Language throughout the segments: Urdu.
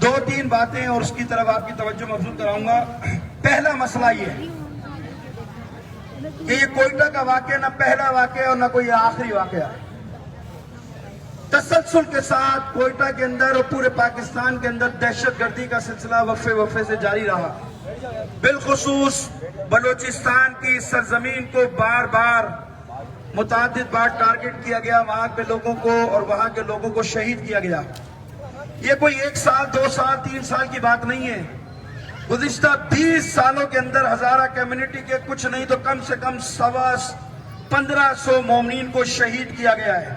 دو تین باتیں اور اس کی طرف آپ کی توجہ مبذول کراؤں گا۔ پہلا مسئلہ یہ ہے کہ یہ کوئٹہ کا واقعہ نہ پہلا واقعہ اور نہ کوئی آخری واقعہ ہے۔ تسلسل کے ساتھ کوئٹہ کے اندر اور پورے پاکستان کے اندر دہشت گردی کا سلسلہ وقفے سے جاری رہا۔ بالخصوص بلوچستان کی سرزمین کو بار بار متعدد بار ٹارگٹ کیا گیا، وہاں کے لوگوں کو اور وہاں کے لوگوں کو شہید کیا گیا۔ یہ کوئی 1 سال 2 سال 3 سال کی بات نہیں ہے۔ گزشتہ 20 سالوں کے اندر ہزارہ کمیونٹی کے کچھ نہیں تو کم سے کم 1500 مومنین کو شہید کیا گیا ہے،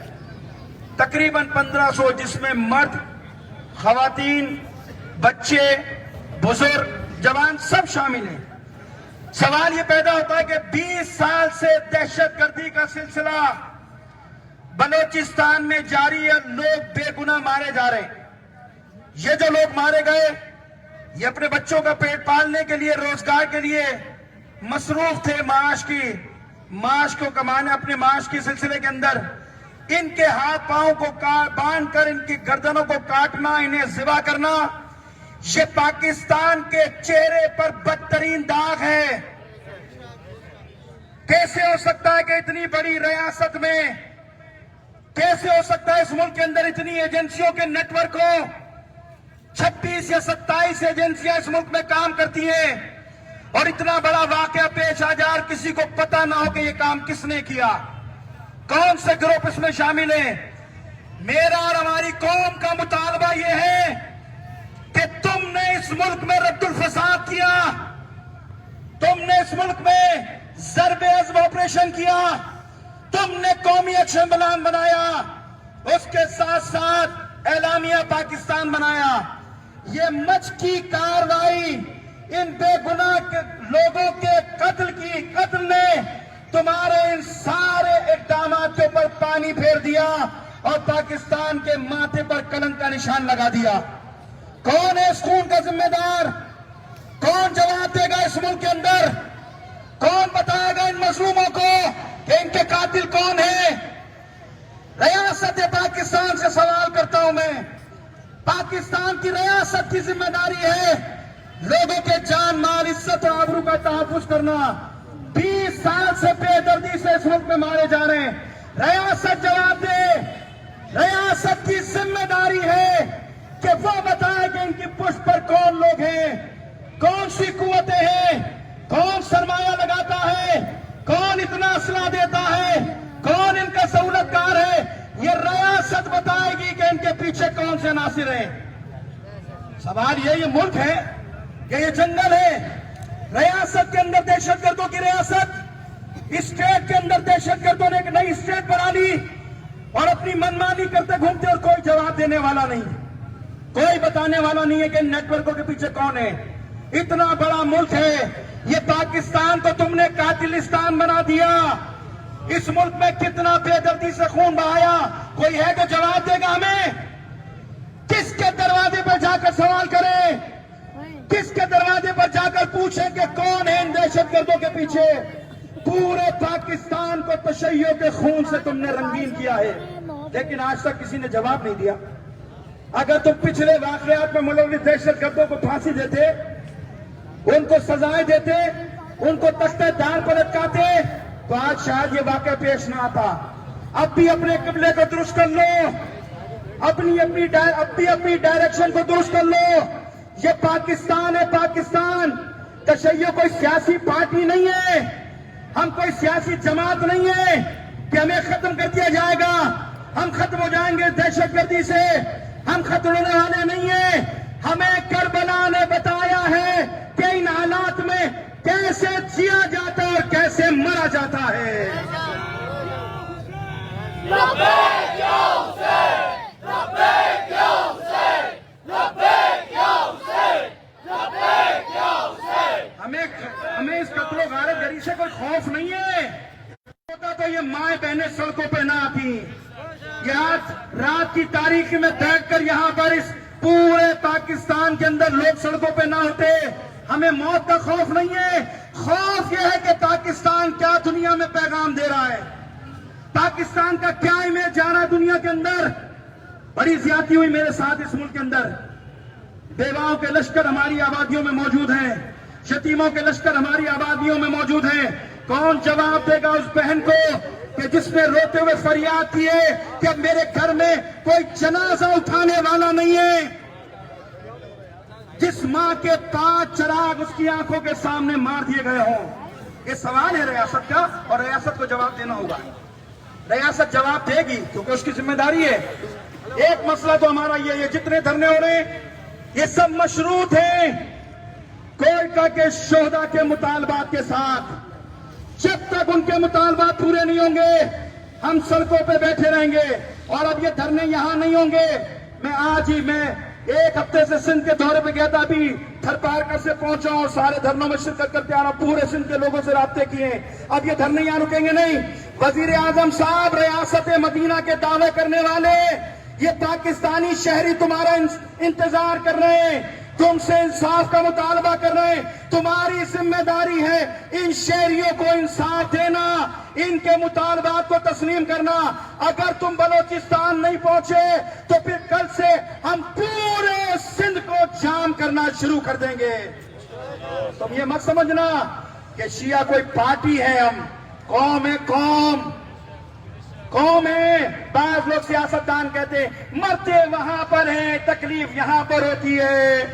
تقریباً 1500، جس میں مرد، خواتین، بچے، بزرگ، جوان سب شامل ہیں۔ سوال یہ پیدا ہوتا ہے کہ 20 سال سے دہشت گردی کا سلسلہ بلوچستان میں جاری ہے، لوگ بے گناہ مارے جا رہے ہیں۔ یہ جو لوگ مارے گئے یہ اپنے بچوں کا پیٹ پالنے کے لیے، روزگار کے لیے مصروف تھے، معاش کو کمانے، اپنے معاش کے سلسلے کے اندر ان کے ہاتھ پاؤں کو باندھ کر ان کی گردنوں کو کاٹنا، انہیں ذبح کرنا، یہ پاکستان کے چہرے پر بدترین داغ ہے۔ کیسے ہو سکتا ہے کہ اتنی بڑی ریاست میں، کیسے ہو سکتا ہے اس ملک کے اندر اتنی ایجنسیوں کے نیٹ ورک ہو؟ 26 یا 27 ایجنسیاں اس ملک میں کام کرتی ہیں اور اتنا بڑا واقعہ پیش آ جائے اور کسی کو پتہ نہ ہو کہ یہ کام کس نے کیا، کون سے گروپ اس میں شامل ہیں۔ میرا اور ہماری قوم کا مطالبہ یہ ہے کہ تم نے اس ملک میں رد الفساد کیا، تم نے اس ملک میں ضرب عضب آپریشن کیا، تم نے قومی ایکشن پلان بنایا، اس کے ساتھ ساتھ اعلامیہ پاکستان بنایا۔ یہ مچ کی کارروائی ان بے گناہ لوگوں کے قتل نے تمہارے ان سارے اقدامات کے اوپر پانی پھیر دیا اور پاکستان کے ماتھے پر کلنک کا نشان لگا دیا۔ کون ہے اس خون کا ذمہ دار؟ کون جواب دے گا اس ملک کے اندر؟ کون بتائے گا ان مظلوموں کو کہ ان کے قاتل کون ہیں؟ ریاست پاکستان سے سوال کرتا ہوں میں، پاکستان کی ریاست کی ذمہ داری ہے لوگوں کے جان مال عزت اور آبرو کا تحفظ کرنا۔ 20 سال سے بے دردی سے اس ملک میں مارے جا رہے ہیں۔ ریاست جواب دے، ریاست کی ذمہ داری ہے کہ وہ بتائے کہ ان کی پشت پر کون لوگ ہیں، کون سی قوتیں ہیں، کون سرمایہ لگاتا ہے، کون اتنا اسلحہ دیتا ہے، کون ان کا سہولت کار ہے۔ یہ ریاست بتائے گی کہ ان کے پیچھے کون سے عناصر ہیں۔ سوال یہ ملک ہے کہ یہ جنگل ہے؟ ریاست کے اندر دہشت گردوں کی ریاست، اسٹیٹ کے اندر دہشت گردوں نے ایک نئی اسٹیٹ بنا لی اور اپنی منمانی کرتے گھومتے اور کوئی جواب دینے والا نہیں، کوئی بتانے والا نہیں ہے کہ ان نیٹ ورکوں کے پیچھے کون ہے۔ اتنا بڑا ملک ہے یہ، پاکستان کو تم نے قاتلستان بنا دیا۔ اس ملک میں کتنا بے دردی سے خون بہایا، کوئی ہے تو جواب دے گا ہمیں؟ کس کے دروازے پر جا کر سوال کریں، کس کے دروازے پر جا کر پوچھیں کہ کون ہے ان دہشت گردوں کے پیچھے؟ پورے پاکستان کو تشیع کے خون سے تم نے رنگین کیا ہے، لیکن آج تک کسی نے جواب نہیں دیا۔ اگر تم پچھلے واقعات میں ملوث دہشت گردوں کو پھانسی دیتے، ان کو سزائیں دیتے، ان کو تختے دار پر لٹکاتے تو آج شاید یہ واقعہ پیش نہ آتا۔ اب بھی اپنے قبلے کو درست کر لو، اپنی ڈائریکشن کو درست کر لو۔ یہ پاکستان ہے، پاکستان۔ تشیع کوئی سیاسی پارٹی نہیں ہے، ہم کوئی سیاسی جماعت نہیں ہے کہ ہمیں ختم کر دیا جائے گا، ہم ختم ہو جائیں گے دہشت گردی سے، ہم ختم ہونے والے نہیں ہیں۔ ہمیں کربلا نے بتایا ہے کہ ان حالات میں کیسے جیا جاتا ہے اور کیسے مرا جاتا ہے۔ ہمیں اس قتل و غارت گری سے کوئی خوف نہیں ہے۔ ہوتا تو یہ مائیں بہنیں سڑکوں پہ نہ آتی، رات کی تاریخی میں بیٹھ کر یہاں پر اس پورے پاکستان کے اندر لوگ سڑکوں پہ نہ ہوتے۔ ہمیں موت کا خوف نہیں ہے، خوف یہ ہے کہ پاکستان کیا دنیا میں پیغام دے رہا ہے، پاکستان کا کیا امیج جا رہا ہے دنیا کے اندر۔ بڑی زیادتی ہوئی میرے ساتھ اس ملک کے اندر، بیواؤں کے لشکر ہماری آبادیوں میں موجود ہیں، یتیموں کے لشکر ہماری آبادیوں میں موجود ہیں۔ کون جواب دے گا اس بہن کو کہ جس نے روتے ہوئے فریاد کی ہے کہ اب میرے گھر میں کوئی جنازہ اٹھانے والا نہیں ہے؟ جس ماں کے 5 چراغ اس کی آنکھوں کے سامنے مار دیے گئے ہوں۔ یہ سوال ہے ریاست کا، اور ریاست کو جواب دینا ہوگا۔ ریاست جواب دے گی کیونکہ اس کی ذمہ داری ہے۔ ایک مسئلہ تو ہمارا یہ جتنے دھرنے ہو رہے ہیں یہ سب مشروط ہیں کوئٹہ کے شہداء کے مطالبات کے ساتھ۔ جب تک ان کے مطالبات پورے نہیں ہوں گے ہم سڑکوں پہ بیٹھے رہیں گے، اور اب یہ دھرنے یہاں نہیں ہوں گے۔ میں ایک ہفتے سے سندھ کے دورے پہ گیا تھا، ابھی تھر پارکر سے پہنچا اور سارے دھرنوں میں شرکت کرتے آ رہا، پورے سندھ کے لوگوں سے رابطے کیے۔ اب یہ دھرنے یہاں رکیں گے نہیں۔ وزیر اعظم صاحب، ریاست مدینہ کے دعوے کرنے والے، یہ پاکستانی شہری تمہارا انتظار کر رہے ہیں، تم سے انصاف کا مطالبہ کر رہے ہیں۔ تمہاری ذمہ داری ہے ان شہریوں کو انصاف دینا، ان کے مطالبات کو تسلیم کرنا۔ اگر تم بلوچستان نہیں پہنچے تو پھر کل سے ہم پورے سندھ کو جام کرنا شروع کر دیں گے۔ تم یہ مت سمجھنا کہ شیعہ کوئی پارٹی ہے، ہم قوم ہے، قوم ہے۔ بعض لوگ سیاستدان کہتے ہیں مرتے وہاں پر ہیں، تکلیف یہاں پر ہوتی ہے،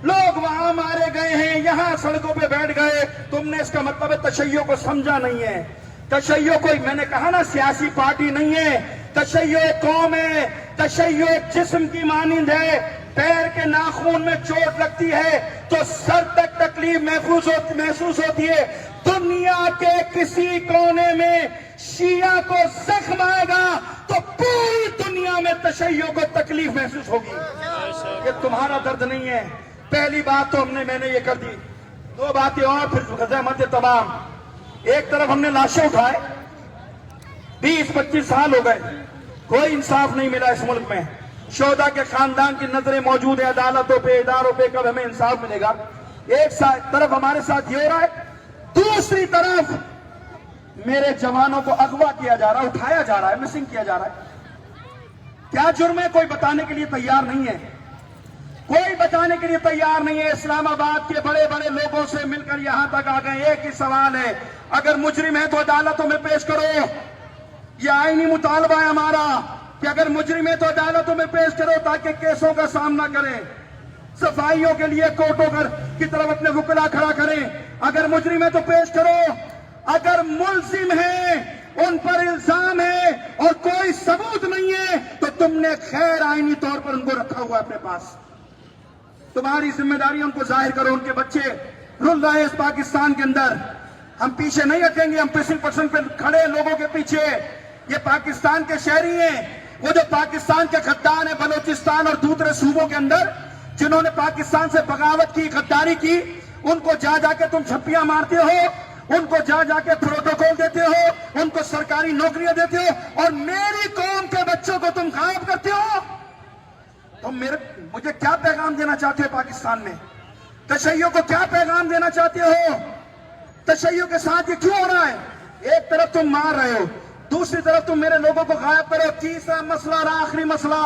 لوگ وہاں مارے گئے ہیں، یہاں سڑکوں پہ بیٹھ گئے۔ تم نے اس کا مطلب تشیع کو سمجھا نہیں ہے۔ تشیع کوئی، میں نے کہا نا، سیاسی پارٹی نہیں ہے، تشیع ایک قوم ہے، تشیع ایک جسم کی مانند ہے۔ پیر کے ناخون میں چوٹ لگتی ہے تو سر تک تکلیف محسوس ہوتی ہے۔ دنیا کے کسی کونے میں شیعہ کو زخم آئے گا تو پوری دنیا میں تشیع کو تکلیف محسوس ہوگی۔ یہ تمہارا درد نہیں ہے۔ پہلی بات تو میں نے یہ کر دی، 2 باتیں اور پھر غزامت تمام۔ ایک طرف ہم نے لاشیں اٹھائے، 20-25 سال ہو گئے، کوئی انصاف نہیں ملا اس ملک میں۔ شہداء کے خاندان کی نظریں موجود ہیں عدالتوں پہ، اداروں پہ، کب ہمیں انصاف ملے گا؟ ایک طرف ہمارے ساتھ یہ ہو رہا ہے، دوسری طرف میرے جوانوں کو اغوا کیا جا رہا ہے، اٹھایا جا رہا ہے، مسنگ کیا جا رہا ہے۔ کیا جرم ہے؟ کوئی بتانے کے لیے تیار نہیں ہے، کوئی بتانے کے لیے تیار نہیں ہے۔ اسلام آباد کے بڑے بڑے لوگوں سے مل کر یہاں تک آ گئے، ایک ہی سوال ہے، اگر مجرم ہے تو عدالتوں میں پیش کرو۔ یہ آئینی مطالبہ ہے ہمارا کہ اگر مجرم ہے تو عدالتوں میں پیش کرو تاکہ کیسوں کا سامنا کریں، صفائیوں کے لیے کورٹوں کی طرف اپنے وکلا کھڑا کریں۔ اگر مجرم ہے تو پیش کرو، اگر ملزم ہے، ان پر الزام ہے اور کوئی ثبوت نہیں ہے تو تم نے خیر آئینی طور پر ان کو رکھا ہوا اپنے پاس، تمہاری ذمہ داری ان کو ظاہر کرو۔ ان کے بچے رل رہے ہیں اس پاکستان کے اندر، ہم پیچھے نہیں رکھیں گے، ہم پسن پسن پہ کھڑے لوگوں کے پیچھے۔ یہ پاکستان کے شہری ہیں، وہ جو پاکستان کے غدار ہیں بلوچستان اور دوسرے صوبوں کے اندر، جنہوں نے پاکستان سے بغاوت کی، غداری کی، ان کو جا جا کے تم چھپیاں مارتے ہو، ان کو جا جا کے پروٹوکول دیتے ہو، ان کو سرکاری نوکریاں دیتے ہو، اور میری قوم کے بچوں کو تم غائب کرتے ہو۔ تم مجھے کیا پیغام دینا چاہتے ہو پاکستان میں؟ تشیع کو کیا پیغام دینا چاہتے ہو؟ تشیع کے ساتھ یہ کیوں ہو رہا ہے؟ ایک طرف تم مار رہے ہو، دوسری طرف تم میرے لوگوں کو غائب کرو۔ تیسرا مسئلہ اور آخری مسئلہ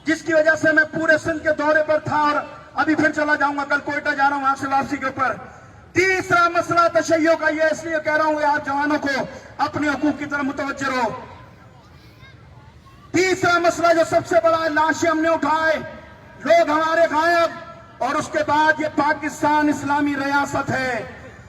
جس کی وجہ سے میں پورے سندھ کے دورے پر تھا اور ابھی پھر چلا جاؤں گا، کل کوئٹہ جا رہا ہوں وہاں سے واپسی کے اوپر۔ تیسرا مسئلہ تشیع کا، یہ اس لیے کہہ رہا ہوں آپ جوانوں کو اپنے حقوق کی طرف متوجہ رہو۔ تیسرا مسئلہ جو سب سے بڑا ہے، لاشیں ہم نے اٹھائے، لوگ ہمارے غائب، اور اس کے بعد یہ پاکستان اسلامی ریاست ہے،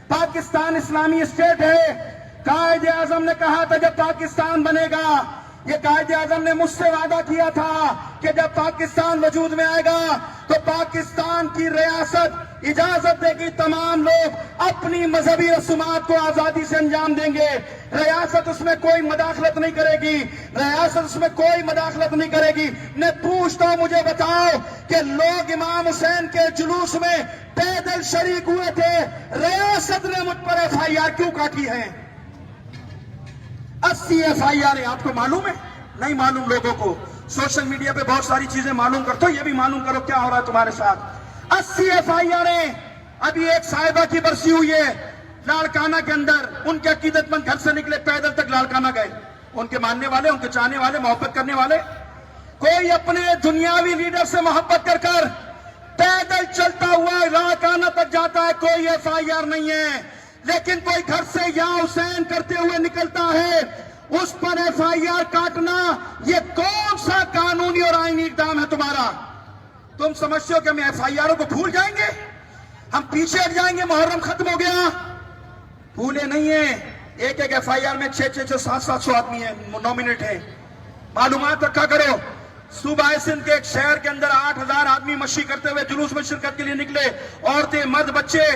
پاکستان اسلامی اسٹیٹ ہے۔ قائد اعظم نے کہا تھا جب پاکستان بنے گا، یہ قائد اعظم نے مجھ سے وعدہ کیا تھا کہ جب پاکستان وجود میں آئے گا تو پاکستان کی ریاست اجازت دے گی، تمام لوگ اپنی مذہبی رسومات کو آزادی سے انجام دیں گے، ریاست اس میں کوئی مداخلت نہیں کرے گی، ریاست اس میں کوئی مداخلت نہیں کرے گی۔ میں پوچھتا ہوں، مجھے بتاؤ کہ لوگ امام حسین کے جلوس میں پیدل شریک ہوئے تھے، ریاست نے مجھ پر FIR کیوں کاٹی ہے؟ 80 FIR آپ کو معلوم ہے؟ نہیں معلوم لوگوں کو۔ سوشل میڈیا پہ بہت ساری چیزیں معلوم کرتے ہو، یہ بھی معلوم کرو کیا ہو رہا ہے تمہارے ساتھ۔ 80 FIR ابھی ایک صاحبہ کی برسی ہوئی ہے لاڑکانہ کے اندر، ان کے عقیدت مند گھر سے نکلے، پیدل تک لاڑکانہ گئے، ان کے ماننے والے، ان کے چاہنے والے، محبت کرنے والے۔ کوئی اپنے دنیاوی لیڈر سے محبت کر کر پیدل چلتا ہوا لاکانہ تک جاتا ہے، کوئی FIR نہیں ہے، لیکن کوئی گھر سے یا حسین کرتے ہوئے نکلتا ہے، اس پر FIR کاٹنا یہ کون سا قانونی اور آئینی اقدام ہے تمہارا؟ تم سمجھتے ہو کہ ہم FIR کو بھول جائیں گے؟ ہم پیچھے ہٹ جائیں گے؟ محرم ختم ہو گیا، بھولے نہیں ہیں۔ ایک ایک FIR میں 600 700 آدمی ہیں، نومینیٹ ہیں۔ معلومات رکھا کرو۔ صوبہ سندھ کے ایک شہر کے اندر 8000 آدمی مشی کرتے ہوئے جلوس میں شرکت کے لیے نکلے، عورتیں، مرد، بچے،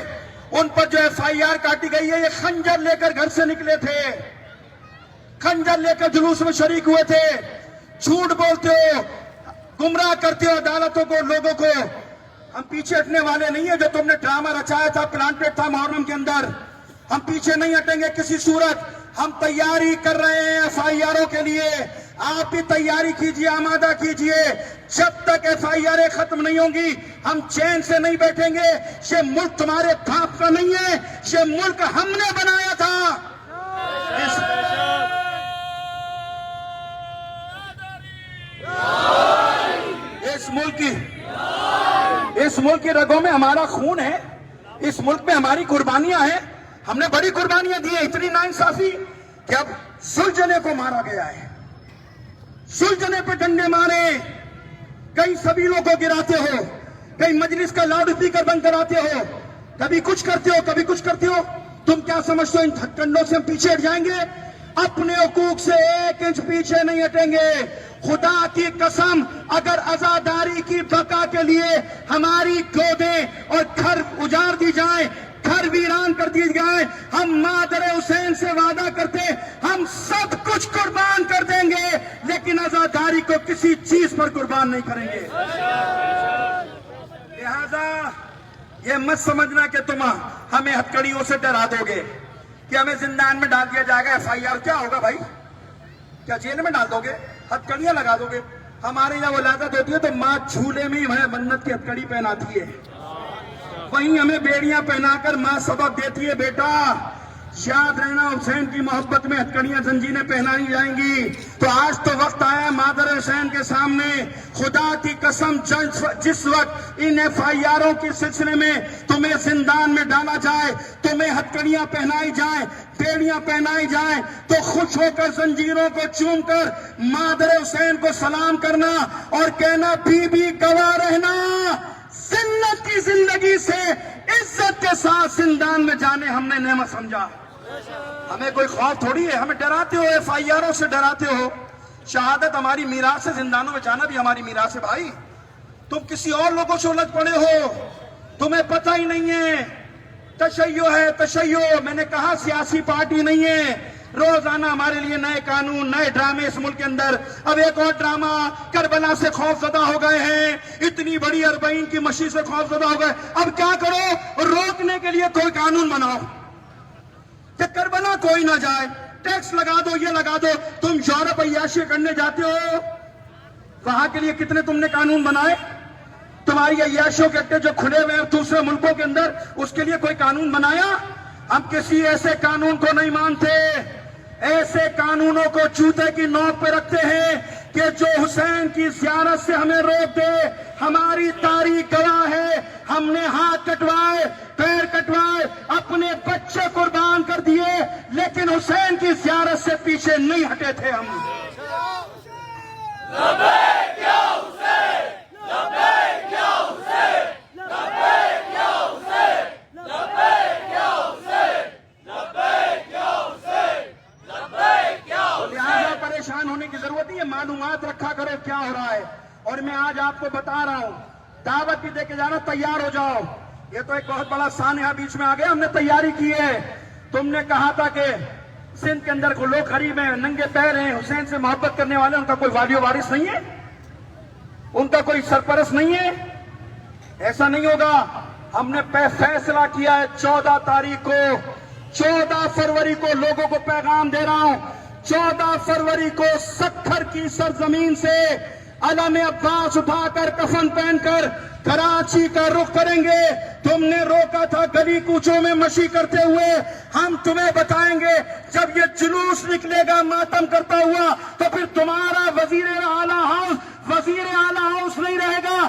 ان پر جو FIR کاٹی گئی ہے یہ خنجر لے کر گھر سے نکلے تھے، خنجر لے کر جلوس میں شریک ہوئے تھے۔ جھوٹ بولتے ہو، گمراہ کرتے ہو عدالتوں کو، لوگوں کو۔ ہم پیچھے ہٹنے والے نہیں ہیں۔ جو تم نے ڈرامہ رچایا تھا، پلانٹڈ تھا محرم کے اندر، ہم پیچھے نہیں ہٹیں گے کسی صورت۔ ہم تیاری کر رہے ہیں FIR کے لیے، آپ بھی تیاری کیجئے، آمادہ کیجئے۔ جب تک FIR ختم نہیں ہوں گی ہم چین سے نہیں بیٹھیں گے۔ یہ ملک تمہارے باپ کا نہیں ہے، یہ ملک ہم نے بنایا تھا۔ اس ملک کی رگوں میں ہمارا خون ہے، اس ملک میں ہماری قربانیاں ہیں۔ ہم نے بڑی قربانیاں دی ہیں۔ اتنی ناانصافی کہ اب سلجھنے کو مارا گیا ہے، سلجھنے پہ ڈنڈے مارے، کئی سبیلوں کو گراتے ہو، کئی مجلس کا لاؤڈ اسپیکر بند کراتے ہو، کبھی کچھ کرتے ہو، کبھی کچھ کرتے ہو۔ تم کیا سمجھتے ہو ان ٹھٹکنڈوں سے ہم پیچھے ہٹ جائیں گے؟ اپنے حقوق سے 1 انچ پیچھے نہیں ہٹیں گے۔ خدا کی قسم، اگر عزاداری کی بقا کے لیے ہماری گودیں اور گھر اجاڑ دی جائیں، گھر ویران کر دی جائیں، ہم مادر حسین سے وعدہ کرتے ہم سب کچھ قربان کر دیں گے، لیکن عزاداری کو کسی چیز پر قربان نہیں کریں گے۔ لہذا یہ مت سمجھنا کہ تم ہمیں ہتکڑیوں سے ڈرا دو گے، کہ ہمیں زندان میں ڈال دیا جائے گا۔ FIR کیا ہوگا بھائی؟ کیا جیل میں ڈال دو گے؟ ہتکڑیاں لگا دو گے؟ ہمارے یہاں ولادت ہوتی ہے تو ماں جھولے میں ہی ہمیں منت کی ہتکڑی پہناتی ہے، وہیں ہمیں بیڑیاں پہنا کر ماں سبق دیتی ہے، بیٹا یاد رہنا حسین کی محبت میں ہتکڑیاں زنجیریں پہنائی جائیں گی۔ تو آج تو وقت آیا ہے مادر حسین کے سامنے، خدا کی قسم جس وقت ان FIR کے سلسلے میں تمہیں زندان میں ڈالا جائے، تمہیں ہتکڑیاں پہنائی جائیں، بیڑیاں پہنائی جائیں، تو خوش ہو کر زنجیروں کو چوم کر مادر حسین کو سلام کرنا اور کہنا بی بی گواہ رہنا، ذلت کی زندگی سے عزت کے ساتھ زندان میں جانے ہم نے نعمت سمجھا۔ ہمیں کوئی خوف تھوڑی ہے، ہمیں ڈراتے ہو، FIR سے ڈراتے ہو۔ شہادت ہماری میراث ہے، زندانوں میں جانا بھی ہماری میراث ہے۔ بھائی تم کسی اور لوگوں سے الجھ پڑے ہو، تمہیں پتہ ہی نہیں ہے تشیع ہے، تشیع۔ میں نے کہا سیاسی پارٹی نہیں ہے۔ روزانہ ہمارے لیے نئے قانون، نئے ڈرامے اس ملک کے اندر۔ اب ایک اور ڈرامہ، کربلا سے خوف زدہ ہو گئے ہیں، اتنی بڑی 40 کی مشی سے خوف زدہ ہو گئے۔ اب کیا کرو؟ روکنے کے لیے کوئی قانون بناؤ کہ کربلا کوئی نہ جائے، ٹیکس لگا دو، یہ لگا دو۔ تم یورپ عیاشی کرنے جاتے ہو، وہاں کے لیے کتنے تم نے قانون بنائے؟ تمہاری عیاشیوں کے اڈے جو کھلے ہوئے ہیں دوسرے ملکوں کے اندر، اس کے لیے کوئی قانون بنایا؟ ہم کسی ایسے قانون کو نہیں مانتے۔ ایسے قانونوں کو جوتے کی نوک پہ رکھتے ہیں کہ جو حسین کی زیارت سے ہمیں روک دے۔ ہماری تاریخ گواہ ہے، ہم نے ہاتھ کٹوائے، پیر کٹوائے، اپنے بچے قربان کر دیے، لیکن حسین کی زیارت سے پیچھے نہیں ہٹے تھے ہم۔ لبیک یا حسین، لبیک یا حسین، لبیک یا حسین، لبیک یا حسین، لبیک یا حسین، لبیک یا حسین۔ لہٰذا پریشان ہونے کی ضرورت نہیں ہے، معلومات رکھا کرو کیا ہو رہا ہے۔ اور میں آج آپ کو بتا رہا ہوں، دعوت بھی دے کے جانا، تیار ہو جاؤ۔ یہ تو ایک بہت بڑا سانحہ بیچ میں آ گیا، ہم نے تیاری کی ہے۔ تم نے کہا تھا کہ سندھ کے اندر کو لوگ غریب ہیں، ننگے پیر ہیں، حسین سے محبت کرنے والے، ان کا کوئی والی و وارث نہیں ہے، ان کا کوئی سرپرست نہیں ہے۔ ایسا نہیں ہوگا۔ ہم نے فیصلہ کیا ہے 14 تاریخ کو، 14 فروری کو لوگوں کو پیغام دے رہا ہوں، 14 فروری کو سکھر کی سرزمین سے علم عباس اٹھا کر، کفن پہن کر کراچی کا رخ کریں گے۔ تم نے روکا تھا گلی کوچوں میں مشی کرتے ہوئے، ہم تمہیں بتائیں گے جب یہ جلوس نکلے گا ماتم کرتا ہوا، تو پھر تمہارا وزیر اعلیٰ ہاؤس نہیں رہے گا،